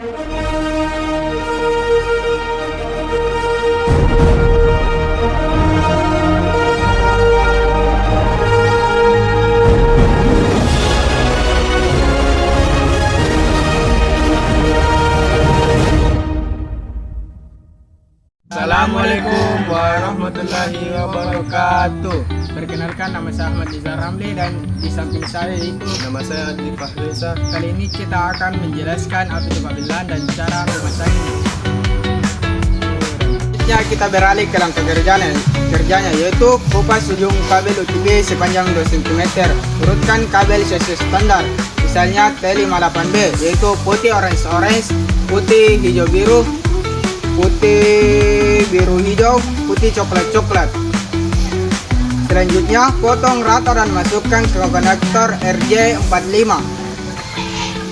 Assalamualaikum warahmatullahi wabarakatuh. Perkenalkan, nama saya Ahmad Izar Ramli dan di samping saya itu Nama saya Adli Fahreza. kali ini kita akan menjelaskan apa itu kabelan dan cara memasangnya. Selanjutnya kita beralih ke langkah kerjanya yaitu kupas ujung kabel UTP sepanjang 2 cm. Urutkan kabel sesuai standar. Misalnya T58B yaitu putih orange, putih hijau biru, putih biru hijau, putih coklat. Selanjutnya potong rata dan masukkan ke konektor RJ45.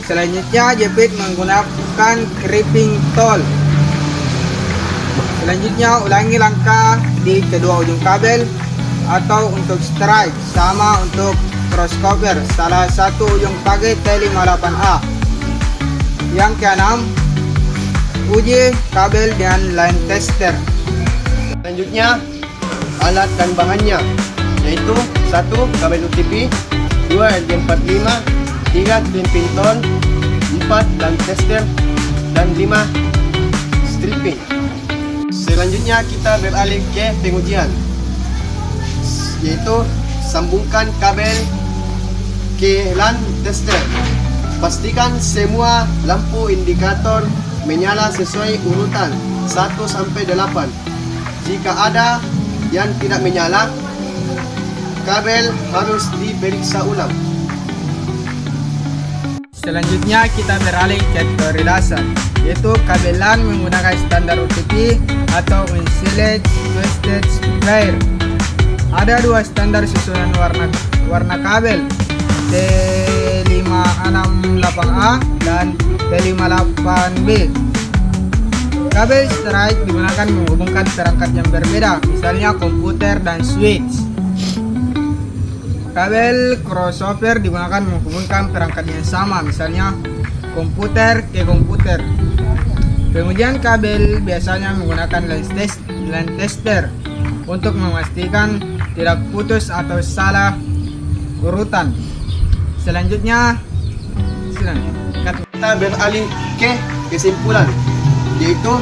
Selanjutnya jepit menggunakan crimping tool. Selanjutnya ulangi langkah di kedua ujung kabel atau untuk strike, sama untuk crossover salah satu ujung pakai T58A. Yang keenam, uji kabel dengan line tester. Selanjutnya, alat dan bahannya yaitu 1. Kabel UTP, 2. RJ45, 3. crimping tool, 4. line tester, dan 5. stripping. Selanjutnya kita beralih ke pengujian, yaitu sambungkan kabel ke line tester. Pastikan semua lampu indikator menyala sesuai urutan 1 sampai 8. Jika ada yang tidak menyala, kabel harus diperiksa ulang. Selanjutnya kita beralih ke teori dasar, yaitu kabelan menggunakan standar UTP atau Insulated Twisted Pair. Ada 2 standar susunan warna kabel, T568A dan T58B. Kabel strike digunakan menghubungkan perangkat yang berbeda, misalnya komputer dan switch. Kabel crossover digunakan menghubungkan perangkat yang sama, misalnya komputer ke komputer. Pengujian kabel biasanya menggunakan line tester untuk memastikan tidak putus atau salah urutan. Selanjutnya Kita beralih ke kesimpulan, yaitu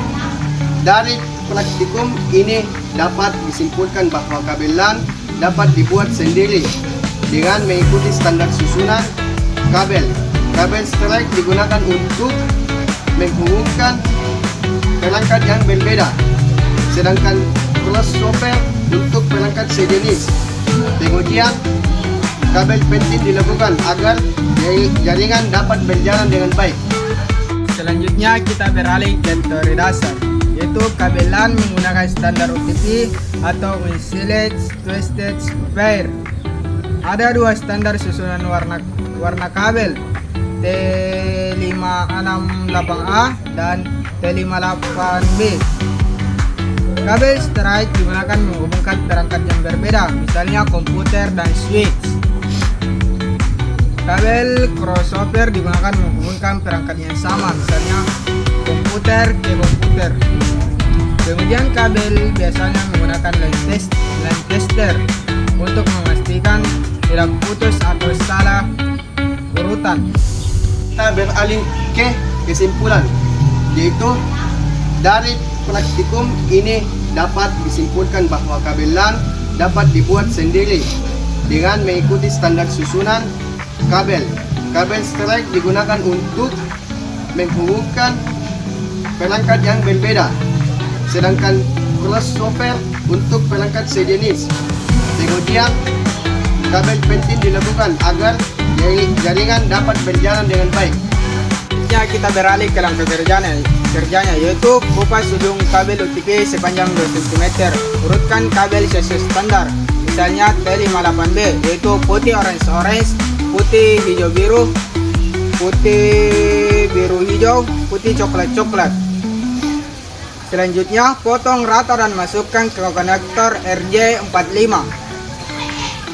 dari praktikum ini dapat disimpulkan bahwa kabelan dapat dibuat sendiri dengan mengikuti standar susunan kabel. Kabel strike digunakan untuk menghubungkan perangkat yang berbeda, sedangkan crossover untuk perangkat sejenis. Pengujian kabel penting dilakukan agar jaringan dapat berjalan dengan baik. Selanjutnya kita beralih ke teori dasar, yaitu kabelan menggunakan standar UTP atau Insulated Twisted Pair. Ada 2 standar susunan warna kabel, T568A dan T58B. Kabel strike digunakan menghubungkan perangkat yang berbeda, misalnya komputer dan switch. Kabel crossover digunakan menghubungkan perangkat yang sama, misalnya komputer ke komputer. Pengujian kabel biasanya menggunakan line tester untuk memastikan tidak putus atau salah urutan. Kita beralih ke kesimpulan, yaitu dari praktikum ini dapat disimpulkan bahwa kabelan dapat dibuat sendiri dengan mengikuti standar susunan kabel. Kabel strike digunakan untuk menghubungkan perangkat yang berbeda, sedangkan crossover untuk perangkat sejenis. Pengujian kabel penting dilakukan agar jaringan dapat berjalan dengan baik. Selanjutnya kita beralih ke langkah kerjanya yaitu kupas ujung kabel UTP sepanjang 2 cm. Urutkan kabel sesuai standar, misalnya T58B yaitu putih orange, putih hijau biru, putih biru hijau, putih coklat. Selanjutnya potong rata dan masukkan ke konektor RJ45.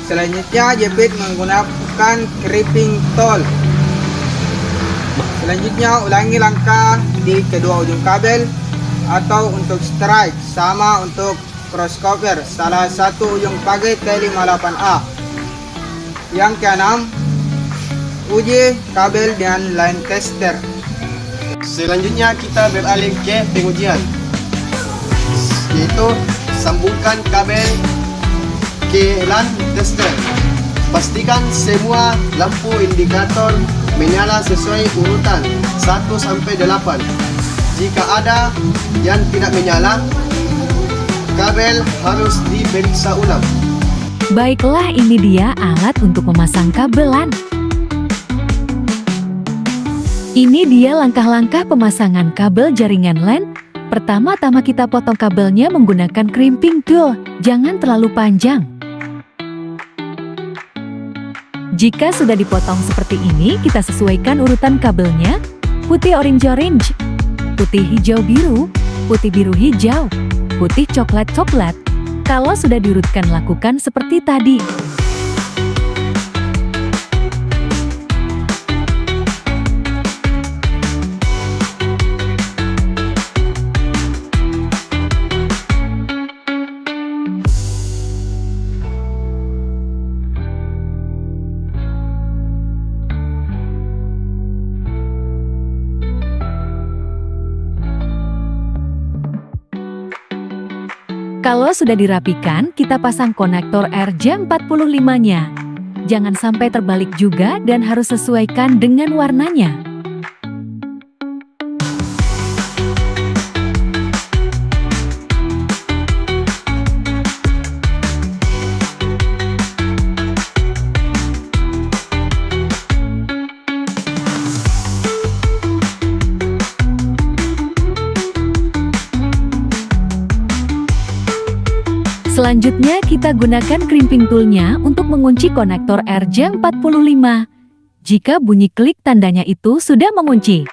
Selanjutnya jepit menggunakan crimping tool. Selanjutnya, ulangi langkah di kedua ujung kabel atau untuk strike, sama untuk crossover salah satu ujung paget T58A. Yang keenam, uji kabel dengan line tester. Selanjutnya kita beralih ke pengujian, yaitu sambungkan kabel ke line tester. Pastikan semua lampu indikator menyala sesuai urutan 1 sampai 8. Jika ada yang tidak menyala, kabel harus diperiksa ulang. Baiklah, ini dia alat untuk memasang kabel LAN. Ini dia langkah-langkah pemasangan kabel jaringan LAN. Pertama-tama kita potong kabelnya menggunakan crimping tool, jangan terlalu panjang. Jika sudah dipotong seperti ini, kita sesuaikan urutan kabelnya, putih orange-orange, putih hijau-biru, putih biru-hijau, putih coklat-coklat. Kalau sudah diurutkan, lakukan seperti tadi. Kalau sudah dirapikan, kita pasang konektor RJ45-nya. Jangan sampai terbalik juga dan harus sesuaikan dengan warnanya. Selanjutnya kita gunakan crimping toolnya untuk mengunci konektor RJ45. Jika bunyi klik, tandanya itu sudah mengunci.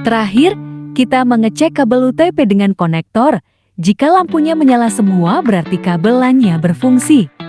Terakhir, kita mengecek kabel UTP dengan konektor. Jika lampunya menyala semua, berarti kabel LAN-nya berfungsi.